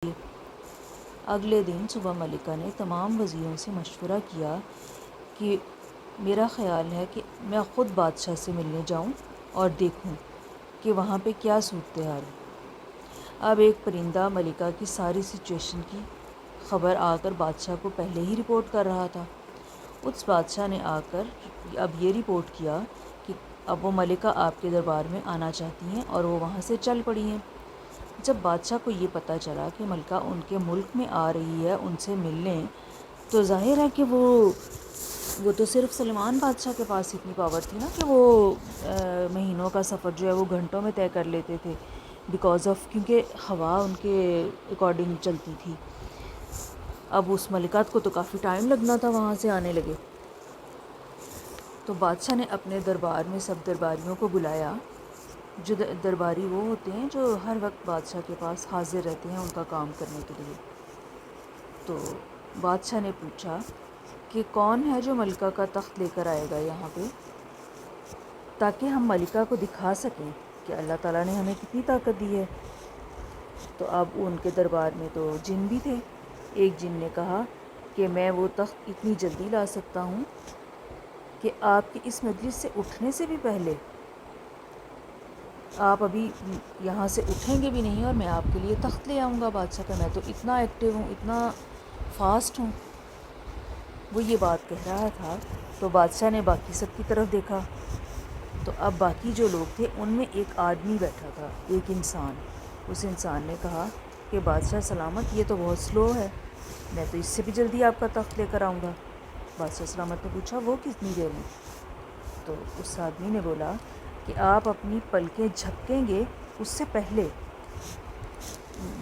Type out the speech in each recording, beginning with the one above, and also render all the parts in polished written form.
اگلے دن صبح ملکہ نے تمام وزیروں سے مشورہ کیا کہ میرا خیال ہے کہ میں خود بادشاہ سے ملنے جاؤں اور دیکھوں کہ وہاں پہ کیا صورتحال ہے۔ اب ایک پرندہ ملکہ کی ساری سچویشن کی خبر آ کر بادشاہ کو پہلے ہی رپورٹ کر رہا تھا۔ اس بادشاہ نے آ کر اب یہ رپورٹ کیا کہ اب وہ ملکہ آپ کے دربار میں آنا چاہتی ہیں اور وہ وہاں سے چل پڑی ہیں۔ جب بادشاہ کو یہ پتہ چلا کہ ملکہ ان کے ملک میں آ رہی ہے ان سے ملنے، تو ظاہر ہے کہ وہ تو صرف سلمان بادشاہ کے پاس اتنی پاور تھی نا کہ وہ مہینوں کا سفر جو ہے وہ گھنٹوں میں طے کر لیتے تھے، کیونکہ ہوا ان کے اکارڈنگ چلتی تھی۔ اب اس ملکات کو تو کافی ٹائم لگنا تھا وہاں سے آنے لگے۔ تو بادشاہ نے اپنے دربار میں سب درباریوں کو بلایا۔ جو درباری وہ ہوتے ہیں جو ہر وقت بادشاہ کے پاس حاضر رہتے ہیں ان کا کام کرنے کے لیے۔ تو بادشاہ نے پوچھا کہ کون ہے جو ملکہ کا تخت لے کر آئے گا یہاں پہ، تاکہ ہم ملکہ کو دکھا سکیں کہ اللہ تعالیٰ نے ہمیں کتنی طاقت دی ہے۔ تو اب ان کے دربار میں تو جن بھی تھے۔ ایک جن نے کہا کہ میں وہ تخت اتنی جلدی لا سکتا ہوں کہ آپ کی اس مجلس سے اٹھنے سے بھی پہلے آپ ابھی یہاں سے اٹھیں گے بھی نہیں اور میں آپ کے لیے تخت لے آؤں گا بادشاہ کا۔ میں تو اتنا ایکٹیو ہوں، اتنا فاسٹ ہوں۔ وہ یہ بات کہہ رہا تھا تو بادشاہ نے باقی سب کی طرف دیکھا، تو اب باقی جو لوگ تھے ان میں ایک آدمی بیٹھا تھا، ایک انسان۔ اس انسان نے کہا کہ بادشاہ سلامت، یہ تو بہت سلو ہے، میں تو اس سے بھی جلدی آپ کا تخت لے کر آؤں گا۔ بادشاہ سلامت نے پوچھا وہ کتنی دیر میں؟ تو اس آدمی نے بولا کہ آپ اپنی پلکیں جھپکیں گے اس سے پہلے،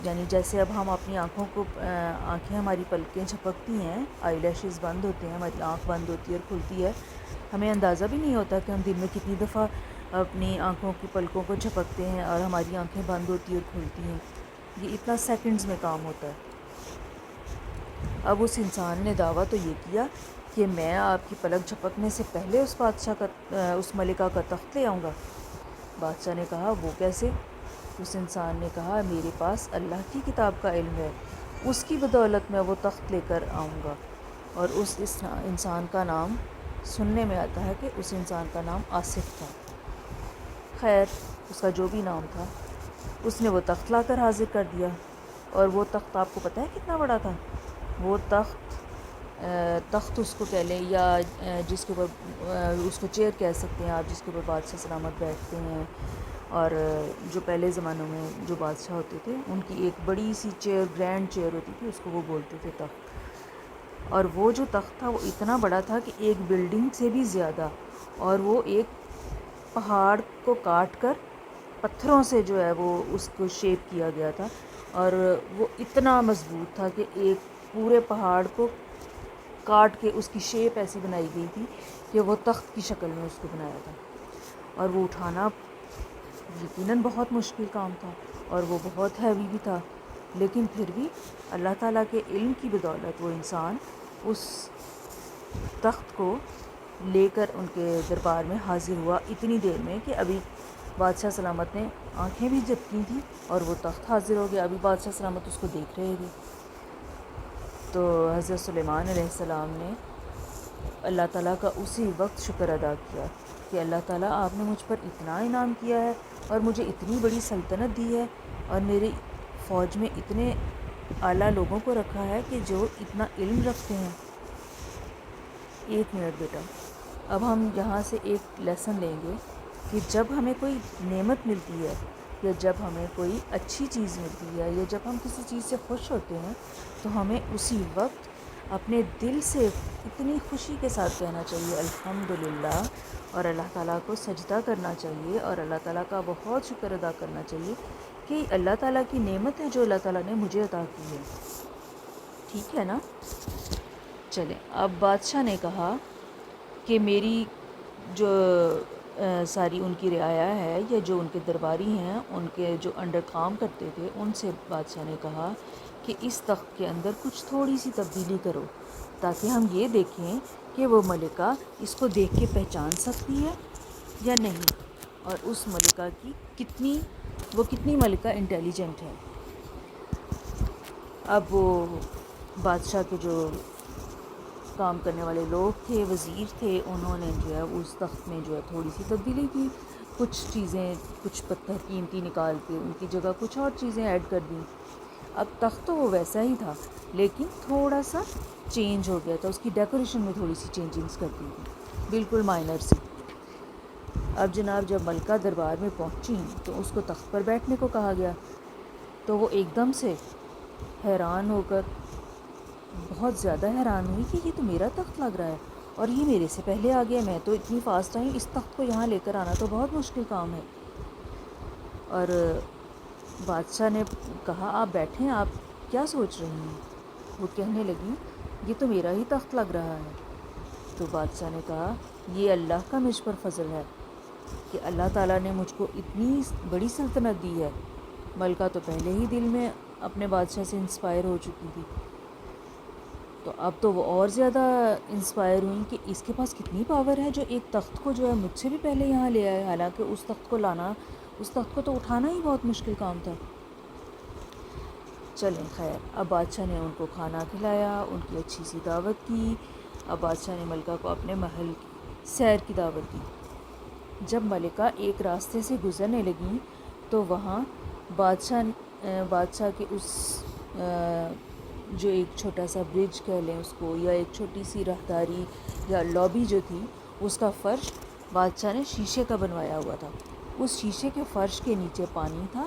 یعنی جیسے اب ہم اپنی آنکھیں ہماری پلکیں جھپکتی ہیں، آئی لیشز بند ہوتے ہیں، ہماری آنکھ بند ہوتی ہے اور کھلتی ہے، ہمیں اندازہ بھی نہیں ہوتا کہ ہم دن میں کتنی دفعہ اپنی آنکھوں کی پلکوں کو جھپکتے ہیں اور ہماری آنکھیں بند ہوتی اور کھلتی ہیں۔ یہ اتنا سیکنڈز میں کام ہوتا ہے۔ اب اس انسان نے دعویٰ تو یہ کیا کہ میں آپ کی پلک جھپکنے سے پہلے اس ملکہ کا تخت لے آؤں گا۔ بادشاہ نے کہا وہ کیسے؟ اس انسان نے کہا میرے پاس اللہ کی کتاب کا علم ہے، اس کی بدولت میں وہ تخت لے کر آؤں گا۔ اور اس انسان کا نام، سننے میں آتا ہے کہ اس انسان کا نام آصف تھا۔ خیر، اس کا جو بھی نام تھا، اس نے وہ تخت لا کر حاضر کر دیا۔ اور وہ تخت آپ کو پتہ ہے کتنا بڑا تھا؟ وہ تخت اس کو کہہ لیں یا جس کے اوپر اس کو چیئر کہہ سکتے ہیں آپ، جس کے اوپر بادشاہ سلامت بیٹھتے ہیں، اور جو پہلے زمانوں میں جو بادشاہ ہوتے تھے ان کی ایک بڑی سی چیئر، گرینڈ چیئر ہوتی تھی، اس کو وہ بولتے تھے تخت۔ اور وہ جو تخت تھا وہ اتنا بڑا تھا کہ ایک بلڈنگ سے بھی زیادہ، اور وہ ایک پہاڑ کو کاٹ کر پتھروں سے جو ہے وہ اس کو شیپ کیا گیا تھا، اور وہ اتنا مضبوط تھا کہ ایک پورے پہاڑ کو کاٹ کے اس کی شیپ ایسی بنائی گئی تھی کہ وہ تخت کی شکل میں اس کو بنایا تھا۔ اور وہ اٹھانا یقیناً بہت مشکل کام تھا اور وہ بہت ہیوی بھی تھا، لیکن پھر بھی اللہ تعالیٰ کے علم کی بدولت وہ انسان اس تخت کو لے کر ان کے دربار میں حاضر ہوا اتنی دیر میں کہ ابھی بادشاہ سلامت نے آنکھیں بھی جھپکی تھیں اور وہ تخت حاضر ہو گیا۔ ابھی بادشاہ سلامت اس کو دیکھ رہے تھے۔ تو حضرت سلیمان علیہ السلام نے اللہ تعالیٰ کا اسی وقت شکر ادا کیا کہ اللہ تعالیٰ آپ نے مجھ پر اتنا انعام کیا ہے اور مجھے اتنی بڑی سلطنت دی ہے، اور میری فوج میں اتنے اعلیٰ لوگوں کو رکھا ہے کہ جو اتنا علم رکھتے ہیں۔ ایک منٹ بیٹا، اب ہم یہاں سے ایک لیسن لیں گے کہ جب ہمیں کوئی نعمت ملتی ہے یا جب ہمیں کوئی اچھی چیز ملتی ہے یا جب ہم کسی چیز سے خوش ہوتے ہیں تو ہمیں اسی وقت اپنے دل سے اتنی خوشی کے ساتھ کہنا چاہیے الحمدللہ، اور اللہ تعالیٰ کو سجدہ کرنا چاہیے اور اللہ تعالیٰ کا بہت شکر ادا کرنا چاہیے کہ اللہ تعالیٰ کی نعمت ہے جو اللہ تعالیٰ نے مجھے عطا کی ہے۔ ٹھیک ہے نا؟ چلیں، اب بادشاہ نے کہا کہ میری جو ساری ان کی رعایا ہے یا جو ان کے درباری ہیں، ان کے جو انڈر کام کرتے تھے، ان سے بادشاہ نے کہا کہ اس تخت کے اندر کچھ تھوڑی سی تبدیلی کرو تاکہ ہم یہ دیکھیں کہ وہ ملکہ اس کو دیکھ کے پہچان سکتی ہے یا نہیں، اور اس ملکہ کی کتنی ملکہ انٹیلیجنٹ ہے۔ اب وہ بادشاہ کے جو کام کرنے والے لوگ تھے، وزیر تھے، انہوں نے جو ہے اس تخت میں جو ہے تھوڑی سی تبدیلی کی، کچھ چیزیں، کچھ پتھر قیمتی نکال کے ان کی جگہ کچھ اور چیزیں ایڈ کر دیں۔ اب تخت تو وہ ویسا ہی تھا، لیکن تھوڑا سا چینج ہو گیا تھا، اس کی ڈیکوریشن میں تھوڑی سی چینجنگز کر دی تھی، بالکل مائنر سی۔ اب جناب جب ملکہ دربار میں پہنچی تو اس کو تخت پر بیٹھنے کو کہا گیا، تو وہ ایک دم سے حیران ہو کر، بہت زیادہ حیران ہوئی کہ یہ تو میرا تخت لگ رہا ہے اور یہ میرے سے پہلے آ گیا، میں تو اتنی فاسٹ آئی، اس تخت کو یہاں لے کر آنا تو بہت مشکل کام ہے۔ اور بادشاہ نے کہا آپ بیٹھیں، آپ کیا سوچ رہی ہیں؟ وہ کہنے لگی یہ تو میرا ہی تخت لگ رہا ہے۔ تو بادشاہ نے کہا یہ اللہ کا مجھ پر فضل ہے کہ اللہ تعالیٰ نے مجھ کو اتنی بڑی سلطنت دی ہے۔ ملکہ تو پہلے ہی دل میں اپنے بادشاہ سے انسپائر ہو چکی تھی، تو اب تو وہ اور زیادہ انسپائر ہوئیں کہ اس کے پاس کتنی پاور ہے جو ایک تخت کو جو ہے مجھ سے بھی پہلے یہاں لے آئے، حالانکہ اس تخت کو لانا، اس تخت کو تو اٹھانا ہی بہت مشکل کام تھا۔ چلیں خیر، اب بادشاہ نے ان کو کھانا کھلایا، ان کی اچھی سی دعوت کی۔ اب بادشاہ نے ملکہ کو اپنے محل سیر کی دعوت دی۔ جب ملکہ ایک راستے سے گزرنے لگیں تو وہاں بادشاہ کے اس جو ایک چھوٹا سا برج کہہ لیں اس کو، یا ایک چھوٹی سی راہداری یا لابی جو تھی، اس کا فرش بادشاہ نے شیشے کا بنوایا ہوا تھا۔ اس شیشے کے فرش کے نیچے پانی تھا،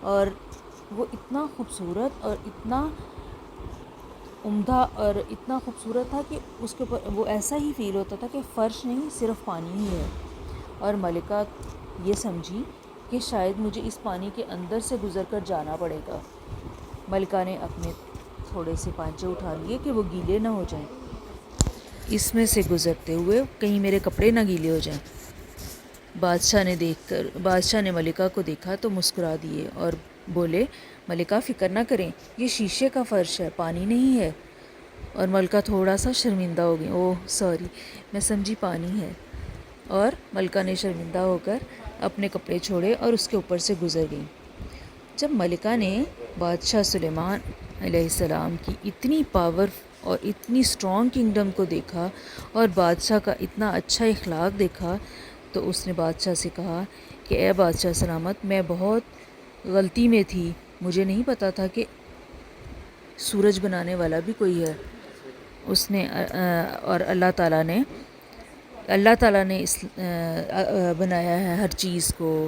اور وہ اتنا خوبصورت اور اتنا عمدہ اور اتنا خوبصورت تھا کہ اس کے اوپر وہ ایسا ہی فیل ہوتا تھا کہ فرش نہیں، صرف پانی ہی ہے۔ اور ملکہ یہ سمجھی کہ شاید مجھے اس پانی کے اندر سے گزر کر جانا پڑے گا۔ ملکہ نے اپنے تھوڑے سے پانچے اٹھا لیے کہ وہ گیلے نہ ہو جائیں، اس میں سے گزرتے ہوئے کہیں میرے کپڑے نہ گیلے ہو جائیں۔ بادشاہ نے ملکہ کو دیکھا تو مسکرا دیے اور بولے ملکہ فکر نہ کریں، یہ شیشے کا فرش ہے، پانی نہیں ہے۔ اور ملکہ تھوڑا سا شرمندہ ہو گئی، اوہ سوری، میں سمجھی پانی ہے۔ اور ملکہ نے شرمندہ ہو کر اپنے کپڑے چھوڑے اور اس کے اوپر سے گزر گئیں۔ جب ملکہ نے بادشاہ سلیمان علیہ السلام کی اتنی پاور اور اتنی اسٹرانگ کنگڈم کو دیکھا اور بادشاہ کا اتنا اچھا اخلاق دیکھا، تو اس نے بادشاہ سے کہا کہ اے بادشاہ سلامت، میں بہت غلطی میں تھی، مجھے نہیں پتا تھا کہ سورج بنانے والا بھی کوئی ہے۔ اس نے اور اللہ تعالیٰ نے بنایا ہے ہر چیز کو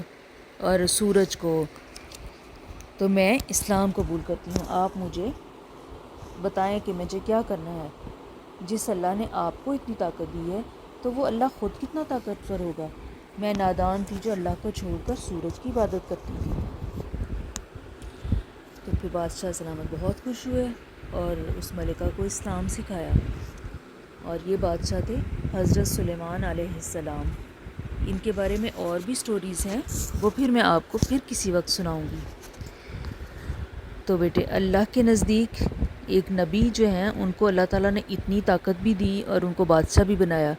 اور سورج کو، تو میں اسلام قبول کرتی ہوں، آپ مجھے بتائیں کہ مجھے کیا کرنا ہے۔ جس اللہ نے آپ کو اتنی طاقت دی ہے تو وہ اللہ خود کتنا طاقتور ہوگا۔ میں نادان تھی جو اللہ کو چھوڑ کر سورج کی عبادت کرتی تھی۔ تو پھر بادشاہ سلامت بہت خوش ہوئے اور اس ملکہ کو اسلام سکھایا۔ اور یہ بادشاہ تھے حضرت سلیمان علیہ السلام۔ ان کے بارے میں اور بھی سٹوریز ہیں، وہ پھر میں آپ کو پھر کسی وقت سناؤں گی۔ تو بیٹے، اللہ کے نزدیک ایک نبی جو ہیں ان کو اللہ تعالیٰ نے اتنی طاقت بھی دی اور ان کو بادشاہ بھی بنایا،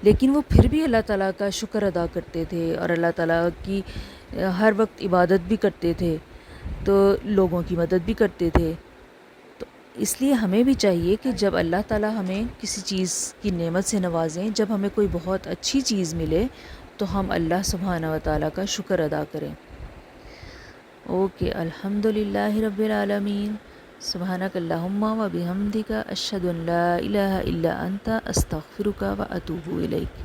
لیکن وہ پھر بھی اللہ تعالیٰ کا شکر ادا کرتے تھے اور اللہ تعالیٰ کی ہر وقت عبادت بھی کرتے تھے، تو لوگوں کی مدد بھی کرتے تھے۔ تو اس لیے ہمیں بھی چاہیے کہ جب اللہ تعالیٰ ہمیں کسی چیز کی نعمت سے نوازیں، جب ہمیں کوئی بہت اچھی چیز ملے، تو ہم اللہ سبحانہ و تعالیٰ کا شکر ادا کریں۔ اوکے، الحمدللہ رب العالمین، سبحانک اللہم و بحمدک، اشہد ان لا الہ الا انت، استغفرک و اتوب الیک۔